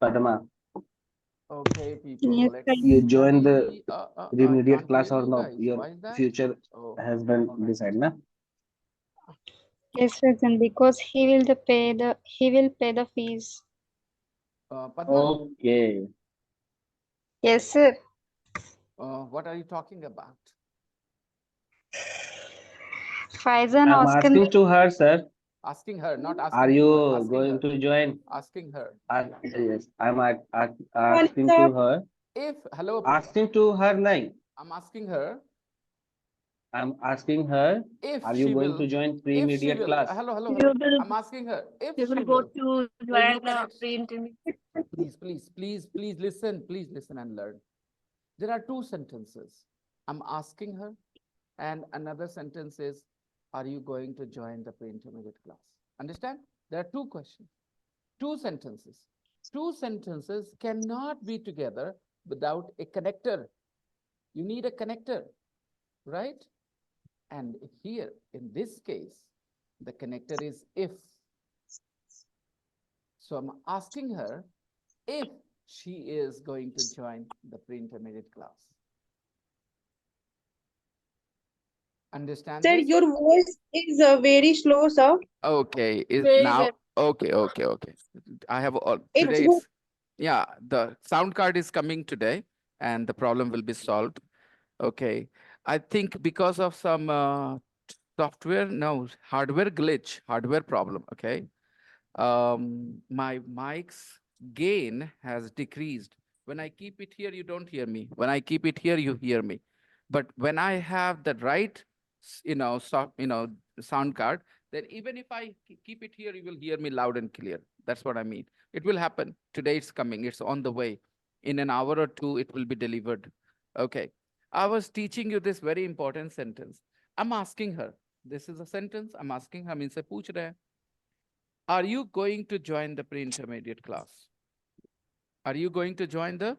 Padma, Okay, people, Yes, let's sir. you join the study. I remediate can't hear class or you no? guys. Your Why is that? future Oh, has been all right. decided, na? Yes, Rajan, because he will pay the fees. Padma, Okay. Yes, sir. what are you talking about? Faizan I'm asking. asking to her, sir. Asking her, not Are asking to her. you Asking going her. to join? Asking her. Yes, I'm One asking sir. to her. If, hello, Asking to her, nahi. I'm asking her I'm asking her. if Are you she going will, to join if she pre-immediate will, class? hello, hello, You hello. will I'm asking her if you she will go will. to Can you join the connect? pre-intermediate. Please listen. Please listen and learn. There are two sentences. I'm asking her, and another sentence is, are you going to join the pre-intermediate class? Understand? There are two questions, two sentences. Two sentences cannot be together without a connector. You need a connector, right? And here, in this case, the connector is if. So I'm asking her if she is going to join the pre-intermediate class. Understand Sir, this? your voice is very slow, sir. Okay, is Very now well. okay. I have all It's today. good. Yeah, the sound card is coming today, and the problem will be solved. Okay, I think because of some software, no, hardware glitch, hardware problem. Okay, my mic's gain has decreased. When I keep it here, you don't hear me. When I keep it here, you hear me. But when I have the right, sound card, then even if I keep it here, you will hear me loud and clear. That's what I mean. It will happen. Today it's coming. It's on the way. In an hour or two, it will be delivered. Okay. I was teaching you this very important sentence. I'm asking her. This is a sentence. I'm asking her. I mean, से पूछ रहे हैं. Are you going to join the pre-intermediate class? Are you going to join the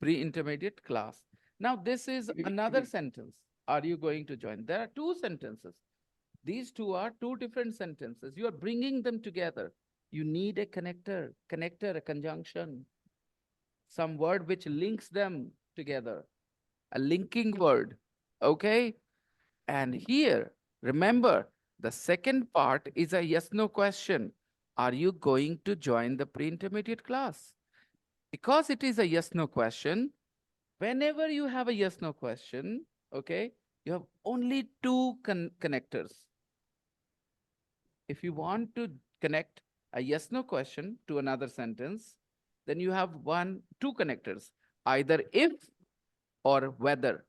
pre-intermediate class? Now, this is another sentence. Are you going to join? There are two sentences. These two are two different sentences. You are bringing them together. You need a connector, a conjunction, some word which links them together, a linking word. Okay? And here, remember, the second part is a yes no question. Are you going to join the pre intermediate class? Because it is a yes no question, whenever you have a yes no question, okay, you have only two connectors. If you want to connect a yes no question to another sentence, then you have two connectors, either if or whether.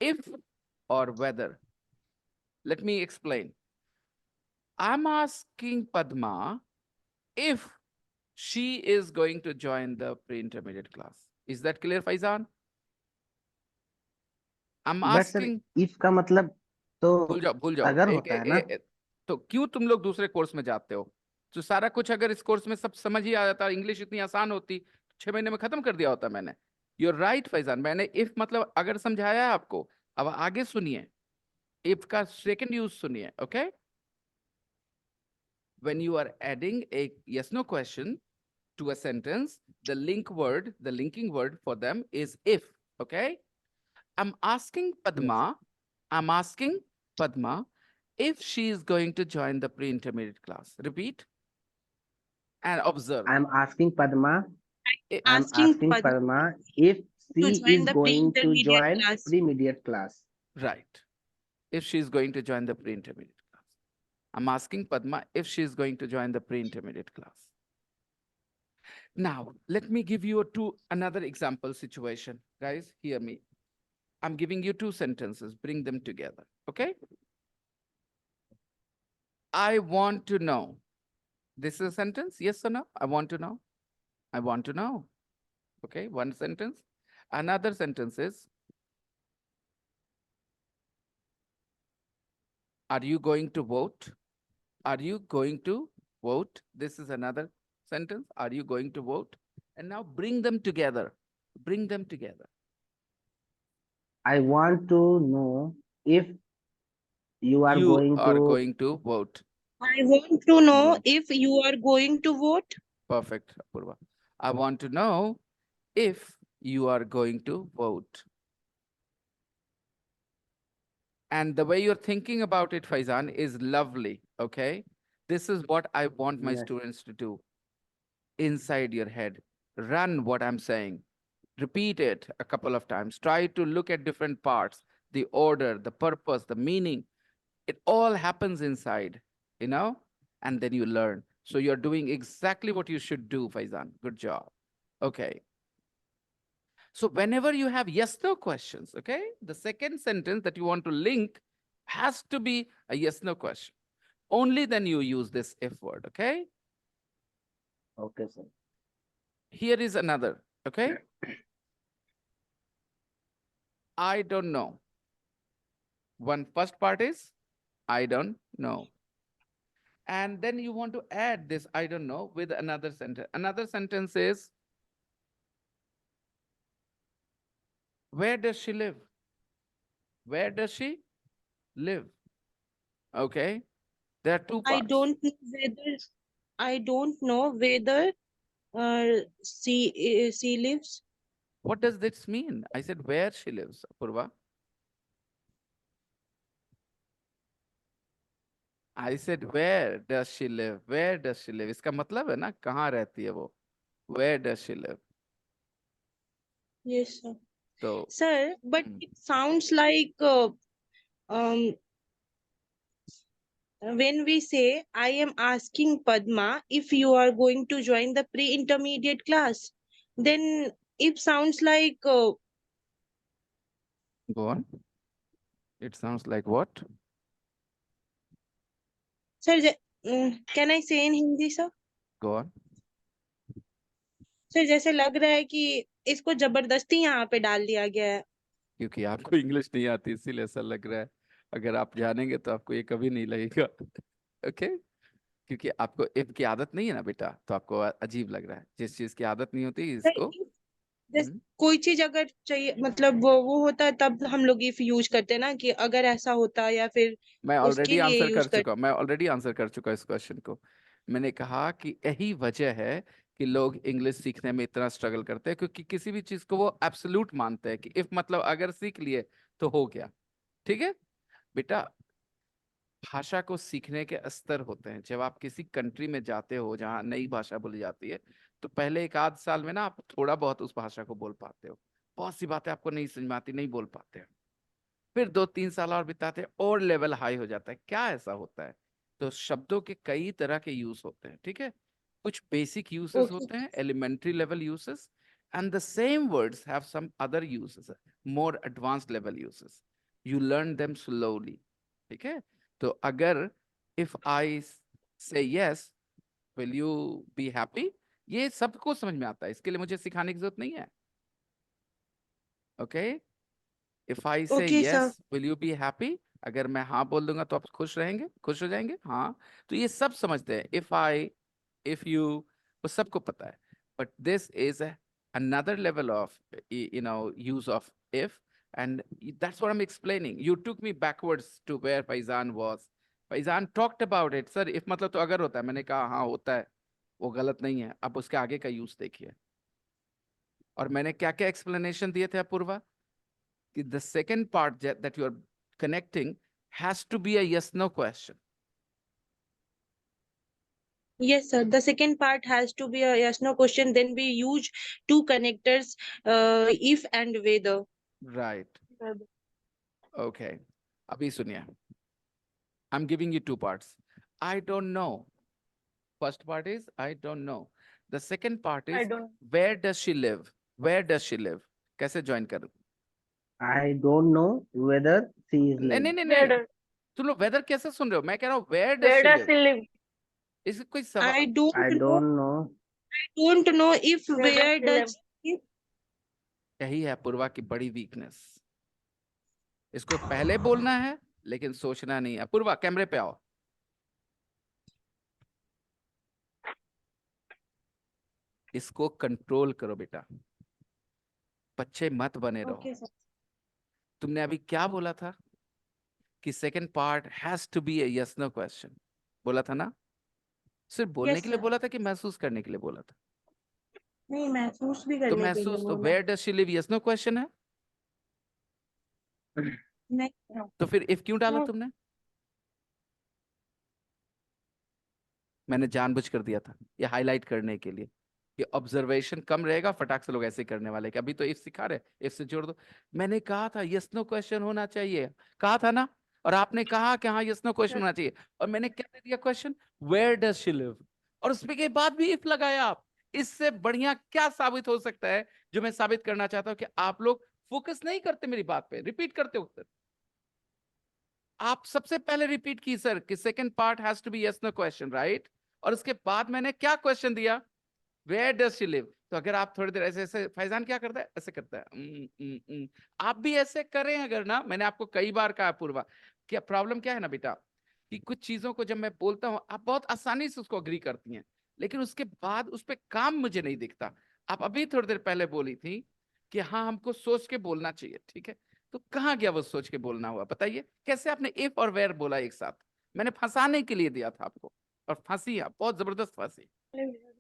If or whether. Let me explain. I'm asking Padma if she is going to join the pre-intermediate class. Is that clear, Faizan? I'm but sir asking, if का मतलब तो भूल जाओ अगर एक, होता है एक, ना. एक, एक तो क्यों तुम लोग दूसरे कोर्स में जाते हो? तो सारा कुछ अगर इस कोर्स में सब समझ ही आ जाता, इंग्लिश इतनी आसान होती, 6 महीने में खत्म कर दिया होता मैंने. यू आर राइट फैजान, मैंने इफ मतलब अगर समझाया है आपको. अब आगे सुनिए, इफ का सेकंड यूज सुनिए. Okay, when you are adding a yes no question to a sentence, the linking word for them is if. Okay, I'm asking Yes. Padma, I'm asking Padma if she is going to join the pre-intermediate class. Repeat and observe. I'm asking Padma. I- I'm Asking asking Padma Padma if to she join is the going to pre-intermediate join class. pre-immediate class. right. If she is going to join the pre-intermediate class. I'm asking Padma if she is going to join the pre-intermediate class. Now, let me give you another example situation. Guys, hear me. I'm giving you two sentences, bring them together. Okay? I want to know. This is a sentence, yes or no? I want to know. I want to know. Okay, one sentence. Another sentence is, are you going to vote? Are you going to vote? This is another sentence. Are you going to vote? And now bring them together. Bring them together. I want to know if you are You going are to going to vote. I want to know yes. if you are going to vote. Perfect, Apurva. I want to know if you are going to vote. And the way you're thinking about it, Faizan, is lovely. Okay. This is what I want my Yes. students to do inside your head. Run what I'm saying. Repeat it a couple of times. Try to look at different parts, the order, the purpose, the meaning. It all happens inside, you know, and then you learn. So you're doing exactly what you should do, Faizan. Good job. Okay. So whenever you have yes no questions, okay, the second sentence that you want to link has to be a yes no question. Only then you use this if word, okay? Okay, sir. Here is another, okay? I don't know. One first part is I don't know. And then you want to add this I don't know with another sentence. Another sentence is where does she live? Where does she live? Okay? There are two I parts. don't know whether I don't know whether she lives. What does this mean? I said where she lives, Apurva. I said where does she live? Where does she live? इसका मतलब है ना कहाँ रहती है वो? Where does she live? Yes, sir. So Sir, but hmm, it sounds like um when we say I am asking Padma if you are going to join the pre-intermediate class, then it sounds like go on. It sounds like what? sir. Can I say in Hindi, sir? Go on. Sir जैसे लग रहा है कि इसको जबरदस्ती यहाँ पे डाल दिया गया है. क्योंकि आपको इंग्लिश नहीं आती इसीलिए ऐसा लग रहा है। अगर आप जानेंगे तो आपको ये कभी नहीं लगेगा। ओके क्योंकि आपको इफ की आदत नहीं है ना बेटा तो आपको अजीब लग रहा है। जिस चीज की आदत नहीं होती सर इसको जैसे कोई चीज अगर चाहिए मतलब वो होता है तब हम लोग इफ यूज करते हैं ना कि अगर ऐसा होता या फिर मैं उसके ऑलरेडी लिए आंसर यूज कर कर. चुका मैं ऑलरेडी आंसर कर चुका इस क्वेश्चन को। मैंने कहा कि यही वजह है कि लोग इंग्लिश सीखने में इतना स्ट्रगल करते हैं क्योंकि किसी भी चीज को वो एब्सोल्यूट मानते हैं कि इफ मतलब अगर सीख लिए तो हो गया। ठीक है बेटा भाषा को सीखने के स्तर होते हैं। जब आप किसी कंट्री में जाते हो जहाँ नई भाषा बोली जाती है तो पहले एक आध साल में ना आप थोड़ा बहुत उस भाषा को बोल पाते हो। बहुत सी बातें आपको नहीं समझ में आती नहीं बोल पाते हो। फिर 2-3 साल और बिताते हैं और लेवल हाई हो जाता है। क्या ऐसा होता है? तो शब्दों के कई तरह के यूज होते हैं। ठीक है कुछ बेसिक यूसेस ओके होते हैं elementary level uses and the same words have some other uses more advanced level uses you learn them slowly. ठीक है तो अगर if I say yes will you be happy ये सबको समझ में आता है इसके लिए मुझे सिखाने की जरूरत नहीं है। ओके इफ आई से okay yes sir. Will you be happy अगर मैं हाँ बोल दूंगा तो आप खुश रहेंगे खुश हो जाएंगे हाँ। तो ये सब समझते हैं इफ आई इफ यू वो सबको पता है but this is another level of use of if and that's what I'm explaining. You took me backwards to where Faizan was. Faizan talked about it. Sir if मतलब तो अगर होता है मैंने कहा हाँ होता है वो गलत नहीं है। अब उसके आगे का यूज देखिए और मैंने क्या क्या एक्सप्लेनेशन दिए थे अपूर्वा कि the second part that you are connecting has to be a yes no question. Yes sir, the second part has to be a yes no question, then we use two connectors, if and whether. Right. Okay. अभी सुनिए I'm giving you two parts. I don't know. First part is I don't know. The second part I is don't. where does she live? Where does she live? कैसे join करूं? I don't know whether she is नहीं live. नहीं नहीं Where नहीं does तुम लोग weather कैसे सुन रहे हो? मैं कह रहा हूँ where does where she does live? he live? इसका कोई I सवाल don't I know. don't know. Don't know if Where does where he live? does if. यही है पूर्वा की बड़ी वीकनेस। इसको पहले बोलना है लेकिन सोचना नहीं है। पूर्वा कैमरे पे आओ। इसको कंट्रोल करो बेटा बच्चे मत बने रहो। Okay sir. तुमने अभी क्या बोला था कि second part has to be a yes no question बोला था ना? सिर्फ बोलने Yes के लिए sir. बोला था कि महसूस करने के लिए बोला था? नहीं, महसूस भी तो करने के लिए महसूस, तो बोला। Where does she live, yes no question है। नहीं, तो फिर इफ क्यों डाला No. तुमने? मैंने जानबूझ कर दिया था ये हाईलाइट करने के लिए कि ऑब्जर्वेशन कम रहेगा, फटाक से लोग ऐसे करने वाले कि अभी तो इफ सिखा रहे, इफ से जोड़ दो। मैंने कहा था यस नो क्वेश्चन होना चाहिए, कहा था ना, और आपने कहा कि हाँ यस नो क्वेश्चन होना चाहिए, और मैंने क्या दे दिया question, where does she live, और उसके के बाद भी इफ लगाया आप। इससे बढ़िया क्या साबित हो सकता है? जो मैं साबित करना चाहता हूं कि आप लोग फोकस नहीं करते मेरी बात पे, रिपीट करते हो सर। आप सबसे पहले रिपीट की सर कि second part has to be yes no question, right? और उसके बाद मैंने क्या क्वेश्चन दिया, वेयर डज शी लिव। तो अगर आप थोड़ी देर ऐसे ऐसे, फैजान क्या करता है, ऐसे करता है, आप भी ऐसे करें अगर ना। मैंने आपको कई बार कहा पूर्वा, क्या प्रॉब्लम क्या है ना बेटा, कि कुछ चीजों को जब मैं बोलता हूं आप बहुत आसानी से उसको अग्री करती हैं, लेकिन उसके बाद उस पर काम मुझे नहीं दिखता। आप अभी थोड़ी देर पहले बोली थी कि हाँ हमको सोच के बोलना चाहिए, ठीक है, तो कहाँ गया वो सोच के बोलना हुआ, बताइए कैसे आपने इफ और वेयर बोला एक साथ? मैंने फंसाने के लिए दिया था आपको, और फंसी आप, बहुत जबरदस्त फंसी।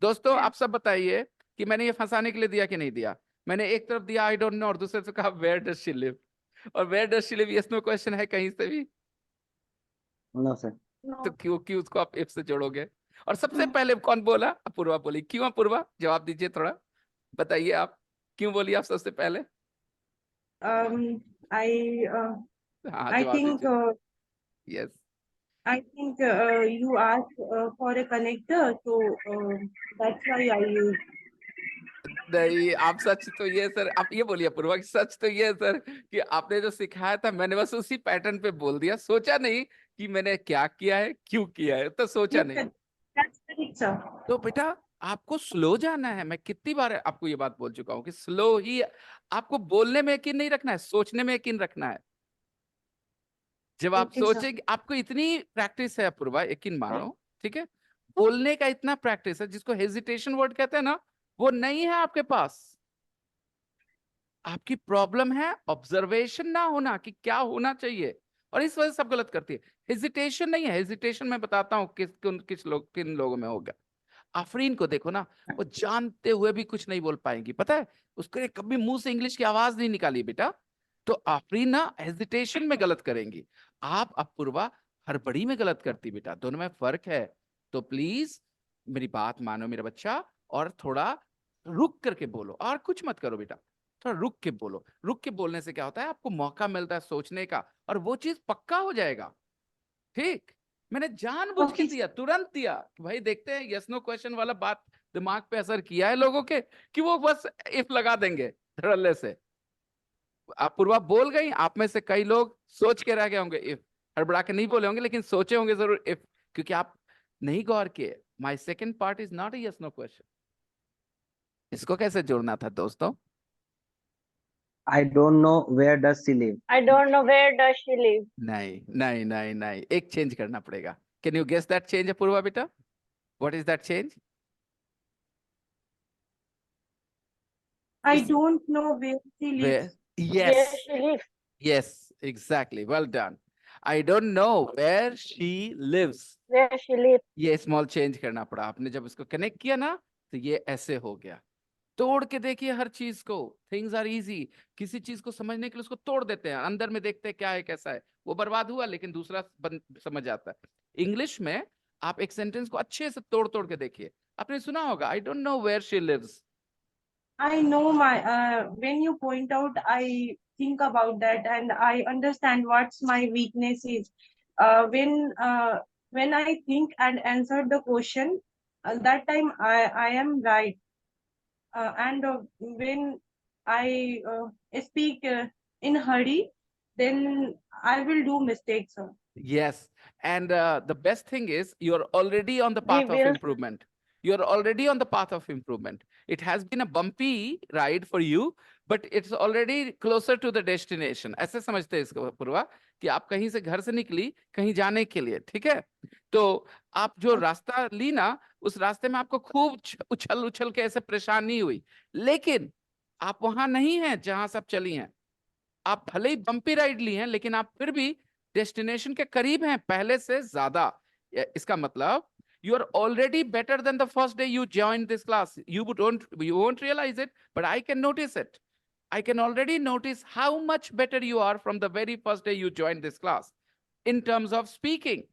दोस्तों आप सब बताइए कि मैंने ये फंसाने के लिए दिया कि नहीं दिया? मैंने एक तरफ दिया आई डोंट नो, और दूसरे से कहा वेयर डज शी लिव, और where does she live yes no question है कहीं से भी? No sir. तो No. क्यों क्यों उसको आप इफ से जोड़ोगे? और सबसे पहले कौन बोला? अपूर्वा बोली। क्यों अपूर्वा, जवाब दीजिए थोड़ा, बताइए आप क्यों बोली आप सबसे पहले? I हाँ I जवाब think दीजिए। Yes. you asked for a connector, so that's why I used. नहीं, आप सच तो ये सर, आप ये बोलिए अपूर्वा कि सच तो ये सर कि आपने जो सिखाया था मैंने बस उसी पैटर्न पे बोल दिया, सोचा नहीं कि मैंने क्या किया है, क्यों किया है, तो सोचा Yes, नहीं। sir. That's correct, sir. तो बेटा आपको स्लो जाना है, मैं कितनी बार आपको ये बात बोल चुका हूँ कि स्लो ही, आपको बोलने में यकीन नहीं रखना है, सोचने में यकीन रखना है। जब आप Okay, sir. सोचेंगे, आपको इतनी प्रैक्टिस है अपूर्वा, यकीन मानो, ठीक है, बोलने का इतना प्रैक्टिस है, जिसको हेजिटेशन वर्ड कहते हैं ना, वो नहीं है आपके पास। आपकी प्रॉब्लम है ऑब्जर्वेशन ना होना कि क्या होना चाहिए, और इस वजह से सब गलत करती है। हेजिटेशन नहीं है, हेजिटेशन मैं बताता हूँ किन लोगों में होगा। आफरीन को देखो ना, वो जानते हुए भी कुछ नहीं बोल पाएंगी, पता है, उसको ने कभी मुंह से इंग्लिश की आवाज नहीं निकाली बेटा। तो आफरीन ना हेजिटेशन में गलत करेंगी, आप अपूर्वा हड़बड़ी में गलत करती बेटा, दोनों में फर्क है। तो प्लीज मेरी बात मानो मेरा बच्चा, और थोड़ा रुक करके बोलो, और कुछ मत करो बेटा, थोड़ा रुक के बोलो। रुक के बोलने से क्या होता है, आपको मौका मिलता है सोचने का, और वो चीज पक्का हो जाएगा, ठीक। मैंने जानबूझ के Okay, दिया, तुरंत दिया कि भाई देखते हैं यस नो क्वेश्चन वाला बात दिमाग पे असर किया है लोगों के, कि वो बस इफ लगा देंगे धड़ल्ले से। आप पूर्वा बोल गई, आप में से कई लोग सोच के रह गए होंगे इफ, हड़बड़ा के नहीं बोले होंगे लेकिन सोचे होंगे जरूर इफ, क्योंकि आप नहीं गौर किए। My second part is not a yes no question. इसको कैसे जोड़ना था दोस्तों? I don't know where does she live. I don't know where does she live. नहीं नहीं नहीं नहीं, एक चेंज करना पड़ेगा। Can you guess that change Apoorva बेटा? What is that change? I don't know where she Where? lives. Where Yes, she lives. yes, exactly. Well done. I don't know where she lives. Where she lives. ये small change करना पड़ा, आपने जब इसको connect किया ना, तो ये ऐसे हो गया। तोड़ के देखिए हर चीज को, थिंग्स आर इजी। किसी चीज को समझने के लिए उसको तोड़ देते हैं, अंदर में देखते हैं क्या है कैसा है, वो बर्बाद हुआ लेकिन दूसरा समझ आता है। इंग्लिश में आप एक सेंटेंस को अच्छे से तोड़ तोड़ के देखिए। आपने सुना होगा I don't know where she lives. I know my when you point out, I think about that and I understand what's my weakness is. When I think and answer the question, that time I am right. And when I speak in hurry, then I will do mistakes. Yes, and the best thing is you're already on the We path of will. improvement. You're already on the path of improvement. It has been a bumpy ride for you, but it's already closer to the destination. ऐसे समझते हैं इसको पूर्वा, कि आप कहीं से घर से निकली कहीं जाने के लिए, ठीक है? तो आप जो रास्ता ली ना, उस रास्ते में आपको खूब उछल उछल के ऐसे परेशान नहीं हुई, लेकिन आप वहां नहीं हैं जहां से आप चली हैं। आप भले ही बम्पी राइड ली हैं, लेकिन आप फिर भी डेस्टिनेशन के करीब हैं पहले से ज्यादा। इसका मतलब You are already better than the first day you joined this class. You won't realize it, but I can notice it. I can already notice how much better you are from the very first day you joined this class in terms of speaking.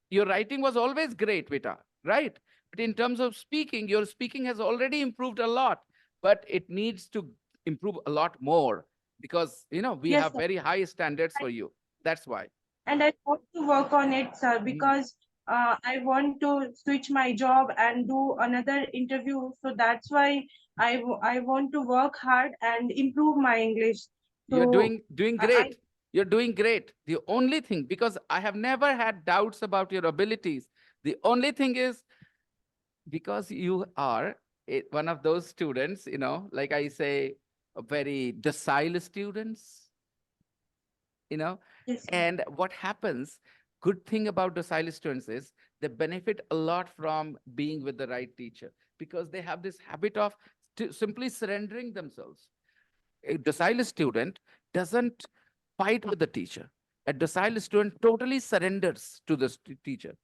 Your writing was always great, Vita, right? But in terms of speaking, your speaking has already improved a lot, but it needs to improve a lot more because, we Yes, have sir. very high standards for you. That's why. And I want to work on it, sir, Mm. because I want to switch my job and do another interview. So that's why I want to work hard and improve my English. You're So doing I great. You're doing great. The only thing, because I have never had doubts about your abilities, the only thing is because you are one of those students, like I say, very docile students, you know. yes, sir. And what happens, good thing about docile students is they benefit a lot from being with the right teacher because they have this habit of simply surrendering themselves. A docile student doesn't fight with the teacher. A docile student totally surrenders to the teacher.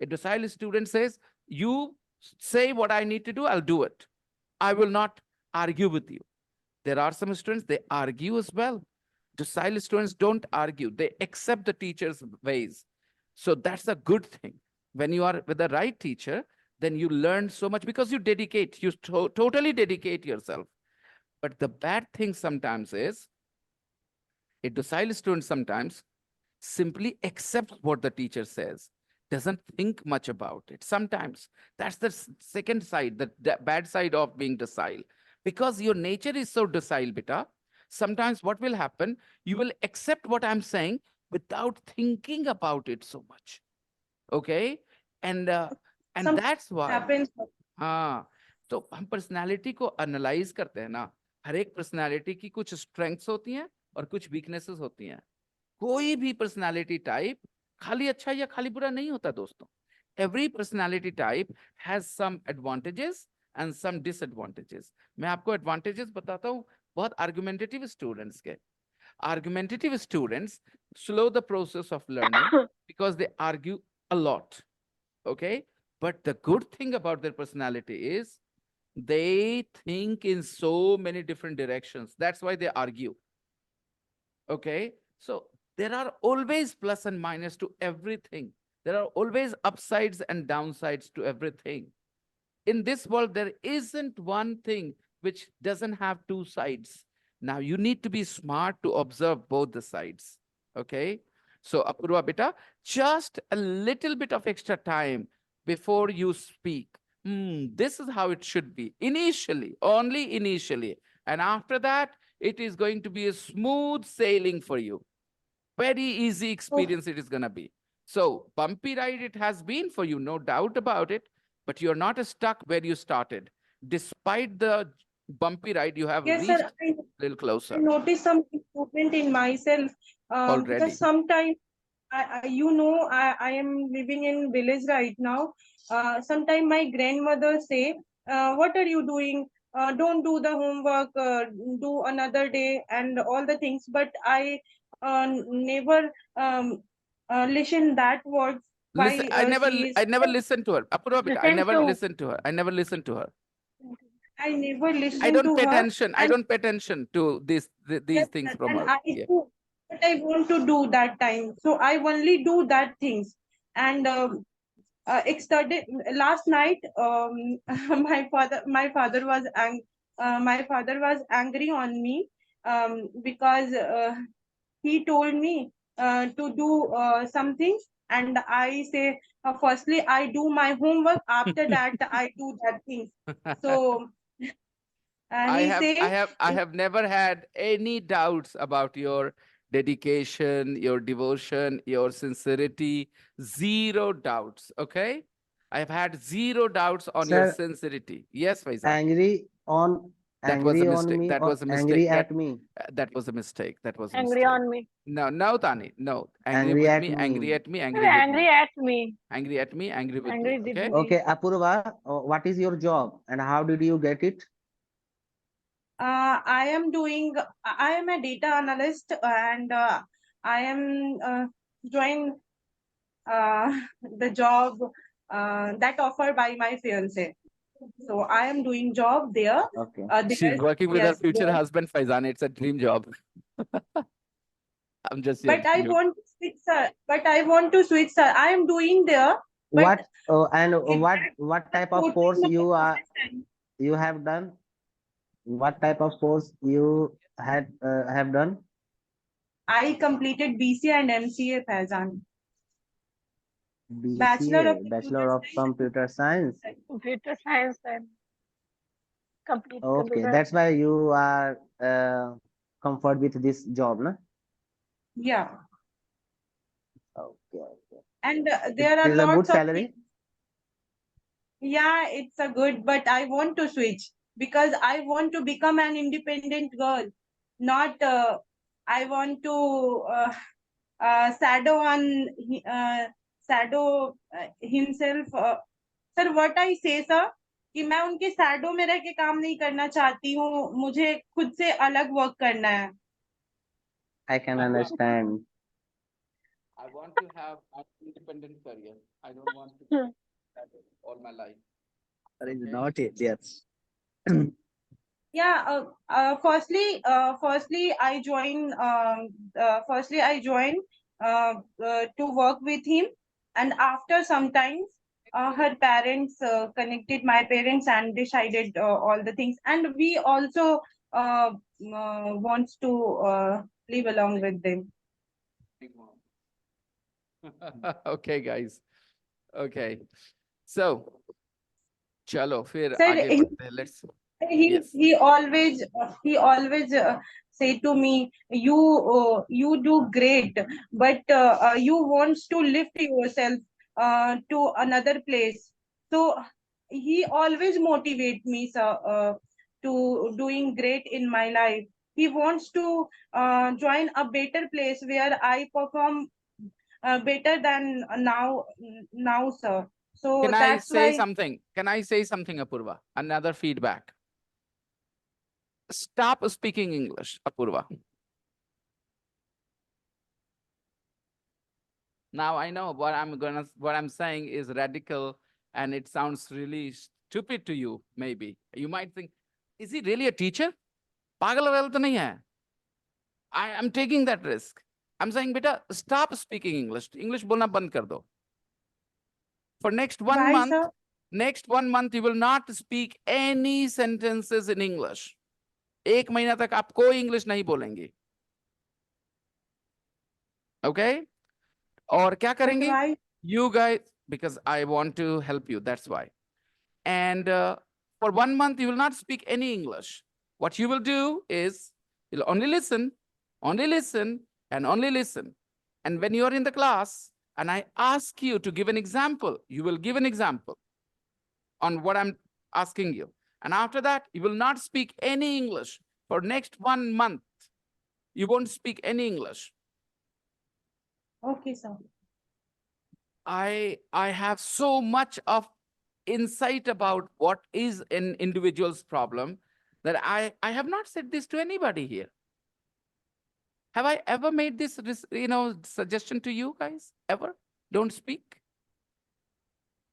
A docile student says, you say what I need to do, I'll do it. I will not argue with you. There are some students, they argue as well. Docile students don't argue, they accept the teacher's ways. So that's a good thing. When you are with the right teacher, then you learn so much because you dedicate, you totally dedicate yourself. But the bad thing sometimes is a docile student sometimes simply accepts what the teacher says, doesn't think much about it. Sometimes that's the second side, the bad side of being docile. Because your nature is so docile, beta, sometimes what will happen, you will accept what I'm saying without thinking about it so much. Okay? And Sometimes that's why. happens. हाँ, तो हम personality को analyse करते हैं ना, हर एक personality की कुछ स्ट्रेंथ्स होती हैं और कुछ वीकनेसेस होती हैं. कोई भी पर्सनालिटी टाइप खाली अच्छा या खाली बुरा नहीं होता दोस्तों. Every personality type has some advantages and some disadvantages. मैं आपको एडवांटेजेस बताता हूँ बहुत आर्गुमेंटेटिव स्टूडेंट्स के. Argumentative students slow the process of learning because they argue a lot. Okay. But the good thing about their personality is they think in so many different directions. That's why they argue. Okay. So there are always plus and minus to everything. There are always upsides and downsides to everything. In this world, there isn't one thing which doesn't have two sides. Now you need to be smart to observe both the sides. Okay. So Apurva beta, just a little bit of extra time before you speak. This is how it should be. Initially, only initially. And after that, it is going to be a smooth sailing for you. Very easy Oh, experience it is going to be. So bumpy ride it has been for you, no doubt about it, but you're not stuck where you started. Despite the bumpy ride, you have yes, sir. reached a little I closer noticed some improvement in myself because already. sometimes I am living in village right now. Sometimes my grandmother say, "What are you doing? Don't do the homework. Do another day and all the things." But I never listen that words. Listen, Why she is? I never listened to her. Apurva beta, I Listen never to. listened to her. I never listened to her. I never I listen don't to pay her, attention. I and don't pay attention to these yes, things sir, from and her. I Yeah. do what I want to do that time. So I only do that things. And yesterday, last night, my father was angry on me because he told me to do something, and I say, firstly I do my homework. After that, I do that thing. So he say. I have never had any doubts about your dedication, your devotion, your sincerity. Zero doubts. Okay. I've had zero doubts on your Sir, sincerity. Yes, Faizan. angry on That was a angry on mistake. me That or was a angry mistake. at me? That was a mistake. That was a Angry mistake. on me. No, no, Tani. No. Angry Angry with at me, angry me. at me, You're angry with angry me. at me. Angry at me, angry with me. Angry with Okay. me. Okay, Apurva, what is your job and how did you get it? I am a data analyst, and I am doing uh, the job that offer by my fiance. So I am doing job there. Okay. She's working with her Yes, future there. husband, Faizan. It's a dream job. I'm just But I joking. want to switch, sir. But I want to switch, sir. I am doing there, but What and that what type of totally course not you you have done? What type of course you had have done? I completed BCA and MCA, Faizan. Bachelor of BCA, Computer Bachelor of Computer Science. Science. Computer science and complete Okay, computer. that's why you are comfort with this job, na? Yeah, Okay, okay. and It there are is a good lots of salary. things. Yeah, it's a good, but I want to switch because I want to become an independent girl. Not, I want to shadow on shadow himself. Sir, what I say, sir, कि मैं उनके shadow में रह के काम नहीं करना चाहती हूँ, मुझे खुद से अलग वर्क करना है. I can understand. I want to have an independent career. I don't want to Hmm. settle all my life. That is Okay. not it, yes. Yeah, firstly I join to work with him, and after some time her parents connected my parents and decided all the things, and we also wants to live along with them. Big mom. Okay, guys. Okay. So, chalo, फिर Sir, आगे बढ़ते हैं. Let's. Yes. he always say to me, you do great, but you wants to lift yourself to another place. So he always motivate me, sir, to doing great in my life. He wants to join a better place where I perform better than now, sir. So Can I that's say why. something? Can I say something, Apurva? Another feedback. Stop speaking English, Apurva. Now I know what I'm saying is radical and it sounds really stupid to you, maybe. You might think, is he really a teacher? Pagal wagal to nahi hai. I am taking that risk. I'm saying, beta, stop speaking English. English bolna band kar do. For Why, sir? next 1 month, you will not speak any sentences in English. 1 महीना तक आप कोई English नहीं बोलेंगे. Okay? और क्या But करेंगे? why? You guys, because I want to help you, that's why. And for 1 month, you will not speak any English. What you will do is, you'll only listen, and only listen. And when you're in the class, and I ask you to give an example, you will give an example on what I'm asking you. And after that, you will not speak any English for next 1 month. You won't speak any English. Okay, sir. I have so much of insight about what is an individual's problem that I have not said this to anybody here. Have I ever made this suggestion to you guys? Ever? Don't speak?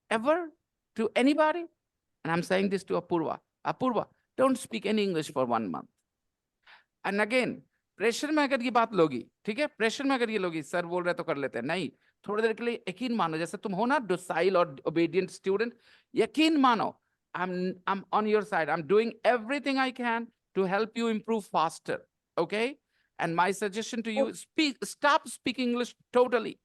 Ever? To anybody? And I'm saying this to Apurva. Apurva, don't speak any English for 1 month. And again, pressure में अगर ये बात लोगी, ठीक है, pressure में अगर ये लोगी, सर बोल रहे तो कर लेते हैं, नहीं, थोड़ी देर के लिए यकीन मानो, जैसे तुम हो ना डोसाइल और ओबीडिएंट स्टूडेंट, यकीन मानो, I'm on your side. I'm doing everything I can to help you improve faster. Okay? And my suggestion to you, stop speaking English totally.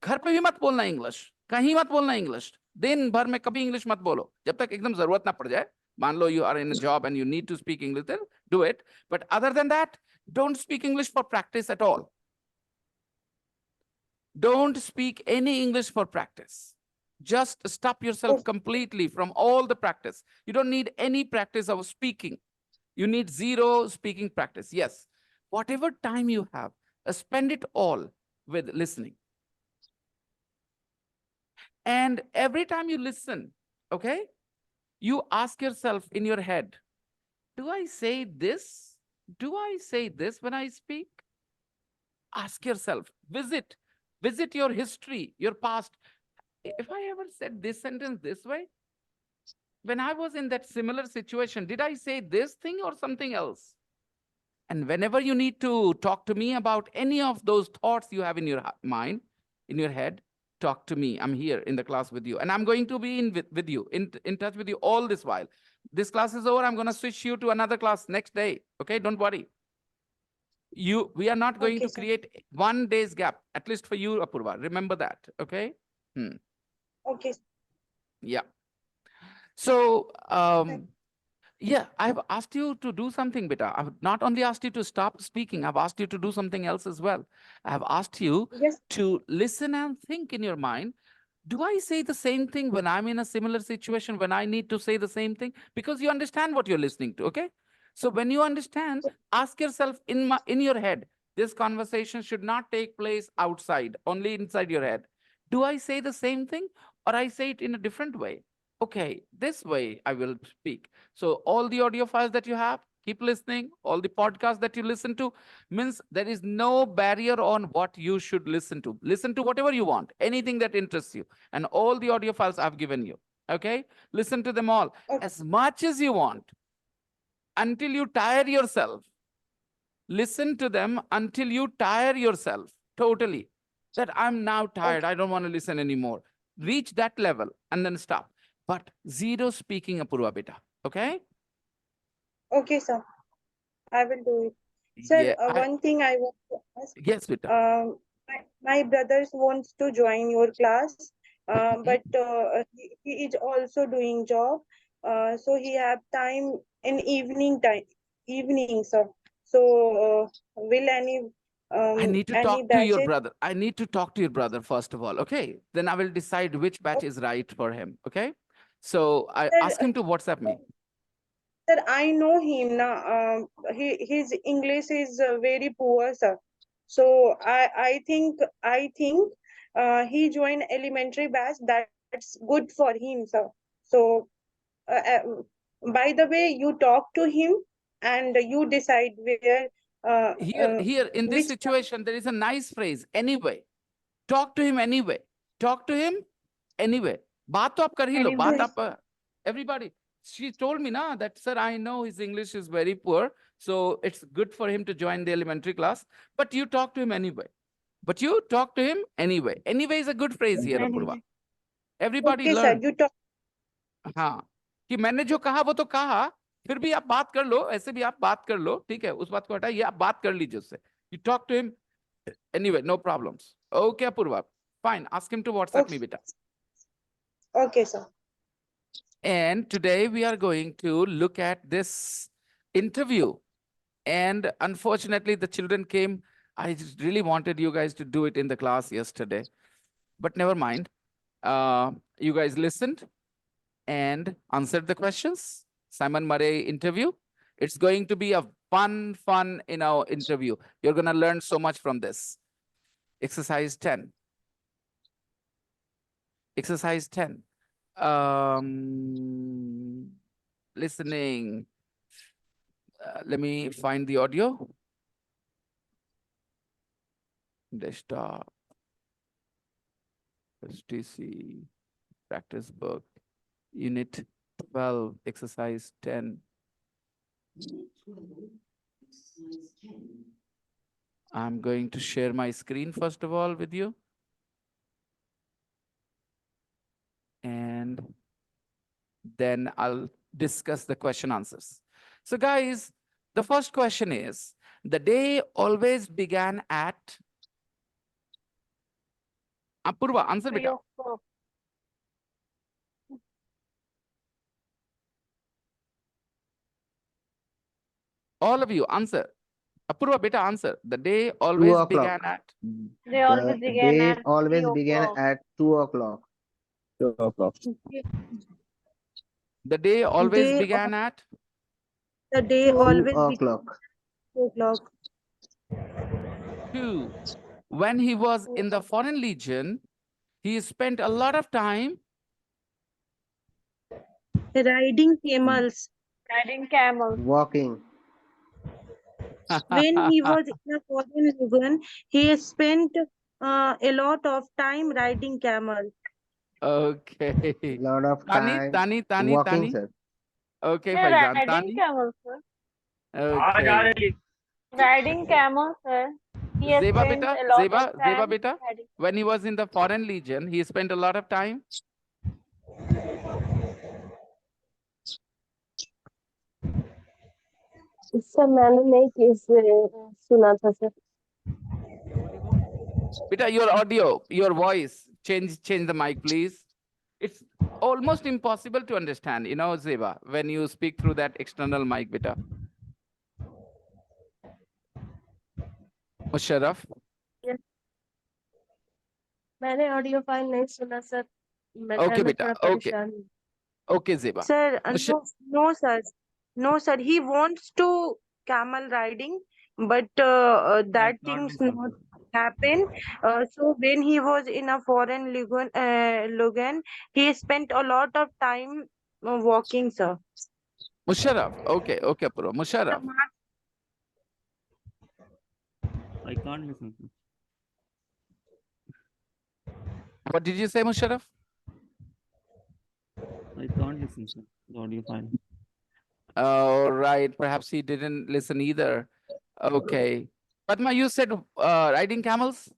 घर पे भी मत बोलना इंग्लिश, कहीं मत बोलना इंग्लिश, दिन भर में कभी इंग्लिश मत बोलो, जब तक एकदम जरूरत ना पड़ जाए. मान लो you are in a job and you need to speak English, then do it. But other than that, don't speak English for practice at all. Don't speak any English for practice. Just stop yourself completely from all the practice. You don't need any practice of speaking. You need zero speaking practice. Yes, whatever time you have, spend it all with listening. And every time you listen, okay, you ask yourself in your head, do I say this? Do I say this when I speak? Ask yourself, visit your history, your past. if I ever said this sentence this way, when I was in that similar situation, did I say this thing or something else? And whenever you need to talk to me about any of those thoughts you have in your mind, in your head, talk to me. I'm here in the class with you. And I'm going to be with you, in touch with you all this while. This class is over. I'm going to switch you to another class next day. Okay, don't worry. We are not going Okay, to sir. create 1 day's gap, at least for you, Apurva. Remember that. Okay. Okay. Yeah. So, Thank- yeah, I've asked you to do something, beta. I've not only asked you to stop speaking, I've asked you to do something else as well. I've asked you Yes. to listen and think in your mind. Do I say the same thing when I'm in a similar situation, when I need to say the same thing? Because you understand what you're listening to, okay? So when you understand, ask yourself in your head, this conversation should not take place outside, only inside your head. Do I say the same thing or I say it in a different way? Okay, this way I will speak. So all the audio files that you have, keep listening. All the podcasts that you listen to, means there is no barrier on what you should listen to. Listen to whatever you want, anything that interests you. And all the audio files I've given you. Okay, listen to them all Okay. as much as you want until you tire yourself. Listen to them until you tire yourself totally. That I'm now tired. Okay. I don't want to listen anymore. Reach that level and then stop. But zero speaking, Apurva beta. Okay? Okay, sir. I will do it. Sir, Yeah. one thing I want to ask. Yes, beta. My brothers wants to join your class, Mhm. but he is also doing job. So he have time in evening, sir. So will I need to any talk to your batches? brother. I need to talk to your brother first of all. Okay. Then I will decide which batch is right for him. Okay. So I Sir, ask him to WhatsApp me. sir, I know him now. His English is very poor, sir. So I think he joined elementary batch. That's good for him, sir. So by the way, you talk to him and you decide where Here in this which situation, there is a nice phrase. Anyway. Talk to him anyway. Talk to him anyway. बात तो आप कर ही लो. बात anyway. आप everybody. She told me na that sir, I know his English is very poor, so it's good for him to join the elementary class. But you talk to him anyway. But you talk to him anyway. Anyway is a good phrase here, Apurva. Anyway. Everybody Okay, sir. learn. You talk. हाँ कि मैंने जो कहा वो तो कहा. फिर भी आप बात कर लो. ऐसे भी आप बात कर लो. ठीक है. उस बात को हटाइए. आप बात कर लीजिए उससे. You talk to him anyway. No problems. Okay, Apurva. Fine. Ask him to WhatsApp me, Okay, beta. okay, sir. And today we are going to look at this interview. And unfortunately, the children came. I just really wanted you guys to do it in the class yesterday, but never mind. You guys listened and answered the questions. Simon Murray interview. It's going to be a fun interview. You're going to learn so much from this. Exercise 10. Exercise 10. Listening. Let me find the audio. Desktop. STC. Practice book. Unit 12. Exercise 10. I'm going to share my screen first of all with you. And then I'll discuss the question answers. So guys, the first question is, the day always began at... Apurva, answer 3 beta. o'clock. All of you, answer. Apurva, beta, answer. The day 2 always o'clock. began at... They The always began day at 3 always began o'clock. at 2 o'clock. 2 o'clock. The day always Day began at... the day 2 2 always begins o'clock. 2 o'clock. 2. When he was in the Foreign Legion, he spent a lot of time... Riding camels. riding camels. Walking. When he was in a foreign region, he spent a lot of time riding camel. Okay. Lot of Tani, time Tani, Tani, walking, Tani. sir. Okay, Sir, Faizan. riding Tani. camel, sir. Okay. Riding camel, sir. He has Zeba spent beta, a lot of Zeba time beta. riding. When he was in the Foreign Legion, he spent a lot of time. Sir मैंने नहीं कि सुना था sir Beta, your audio, your voice, change the mic, please. It's almost impossible to understand, you know, Zeba, when you speak through that external mic, beta. Musharraf. मैंने audio file नहीं सुना sir मैं घर Okay, में beta. थोड़ा Okay. परेशान हूँ Okay, Zeba. Sir, Mush- no, sir. No, sir. He wants to camel riding, but that things not happen. So when he was in a foreign Logan, he spent a lot of time walking, sir. Musharraf. Okay, okay, bro. Musharraf. I can't listen. What did you say, Musharraf? I can't listen, sir. The audio file. Oh, right. Perhaps he didn't listen either. Okay. Padma, you said riding camels?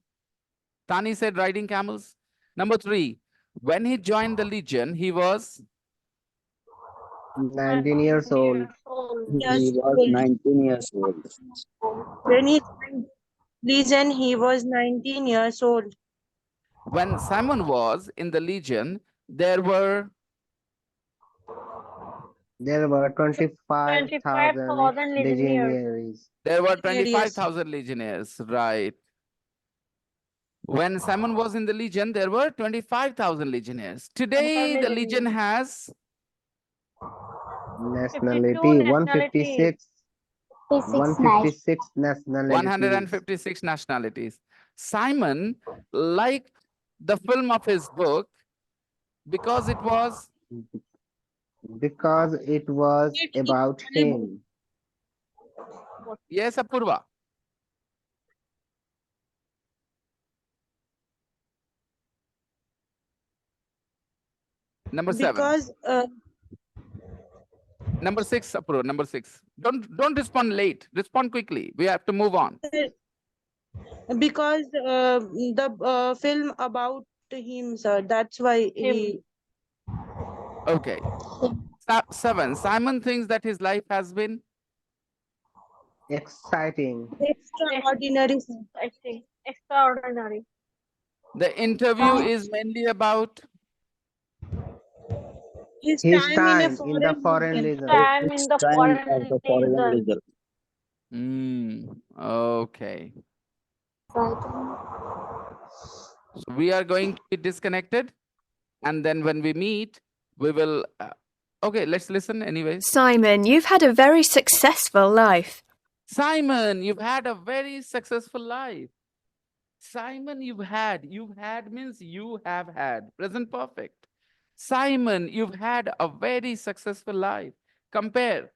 Tani said riding camels. Number 3, when he joined the Legion, he was 19 years old. Yes, He was 19 years old. when he joined Legion, he was 19 years old. when Simon was in the Legion, there were There were 25,000 25,000 legionnaires. legionaries. 25,000 legionnaires, right? When Simon was in the Legion, there were 25,000 legionnaires. Today, the Legion has Nationality 156. 156 nationalities. 156 nationalities. Simon liked the film of his book because it was Because it was about him. yes, Apurva. Number 7. Because Number 6, Apurva. Number 6. Don't respond late. Respond quickly. We have to move on. because the film about him, sir. That's why he. Okay. 7. Simon thinks that his life has been Exciting. Extraordinary. Sir. I see. Extraordinary. the interview is mainly about His His time in a time in the foreign legion. legion. Time in the Time foreign of the foreign legion. legion. okay. So we are going to be disconnected, and then when we meet, we will. Okay, let's listen anyways. Simon, you've had a very successful life. Simon, you've had a very successful life. Simon, you've had means you have had. Present perfect. Simon, you've had a very successful life. Compare.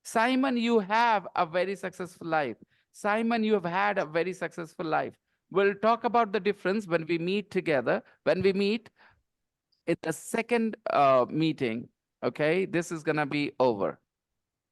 Simon, you have a very successful life. Simon, you have had a very successful life. We'll talk about the difference when we meet together. When we meet in the second meeting, okay, this is gonna be over.